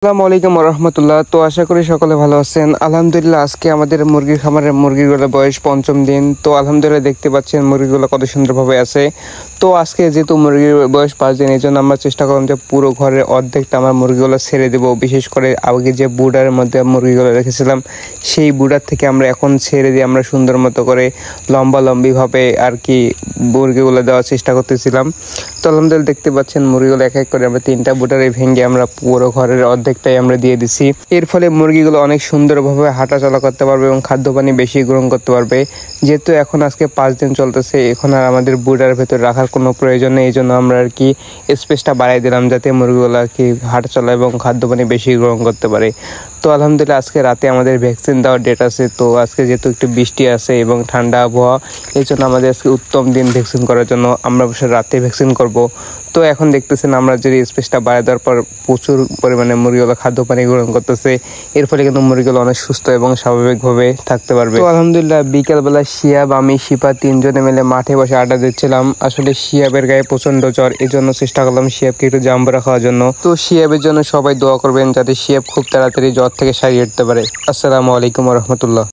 আসসালামু আলাইকুম রহমতুল্লাহ। তো আশা করি সকলে ভালো আছেন। আলহামদুলিল্লাহ, আজকে আমাদের মুরগির খামারের মুরগিগুলোর বয়স পঞ্চম দিন। তো আলহামদুলিল্লাহ দেখতে পাচ্ছেন মুরগিগুলো কত সুন্দরভাবে আছে। তো আজকে যেহেতু মুরগির বয়স 5 দিন, এই জন্য আমরা চেষ্টা করলাম যে পুরো ঘরের অর্ধেকটা আমার মুরগিগুলো ছেড়ে দেবো। বিশেষ করে আগে যে বুডারের মধ্যে মুরগিগুলো রেখেছিলাম, সেই বুডার থেকে আমরা এখন ছেড়ে দিয়ে আমরা সুন্দর মতো করে লম্বিভাবে আর কি মুরগিগুলো দেওয়ার চেষ্টা করতেছিলাম। তো আলহামদুলিল্লাহ দেখতে পাচ্ছেন মুরগিগুলো এক এক করে আমরা 3টা বুডারে ভেঙে আমরা পুরো ঘরের অর্ধেকটাই আমরা দিয়ে দিছি। এর ফলে মুরগিগুলো অনেক সুন্দরভাবে হাঁটা চলা করতে পারবে এবং খাদ্য পানি বেশি গ্রহণ করতে পারবে। যেহেতু এখন আজকে 5 দিন চলতেছে, এখন আর আমাদের বুডার ভেতর রাখার কোনো প্রয়োজন নেই। এই জন্য আমরা আর কি স্পেসটা বাড়াই দিলাম, যাতে মুরগিগুলো আর কি হাঁটা চলা এবং খাদ্য পানি বেশি গ্রহণ করতে পারে। তো আলহামদুলিল্লাহ আজকে রাতে আমাদের ভ্যাকসিন দেওয়ার ডেট আছে। তো আজকে যেহেতু একটু বৃষ্টি আছে এবং ঠান্ডা আবহাওয়া, এই জন্য আমাদের আজকে উত্তম দিন ভ্যাকসিন করার জন্য। আমরা অবশ্য রাতে ভ্যাকসিন করব। তো এখন দেখতেছেন আমরা যদি স্পেসটা বাড়ায় দেওয়ার পর প্রচুর পরিমাণে মুরগিগুলো খাদ্য পানি গ্রহণ করতেছে। এর ফলে কিন্তু মুরগিগুলো অনেক সুস্থ এবং স্বাভাবিকভাবে থাকতে পারবে। তো আলহামদুলিল্লাহ বিকেলবেলা শিয়াব, আমি, শিপা 3জনে মিলে মাঠে বসে আড্ডা দিচ্ছিলাম। আসলে শিয়াবের গায়ে প্রচন্ড জ্বর, এই জন্য চেষ্টা করলাম শিয়াবকে একটু জাম্বুরা খাওয়ার জন্য। তো শিয়াবের জন্য সবাই দোয়া করবেন, যাতে শিয়াব খুব তাড়াতাড়ি জ্বর থেকে সারিয়ে উঠতে পারে। আসসালামু আলাইকুম রহমতুল্লাহ।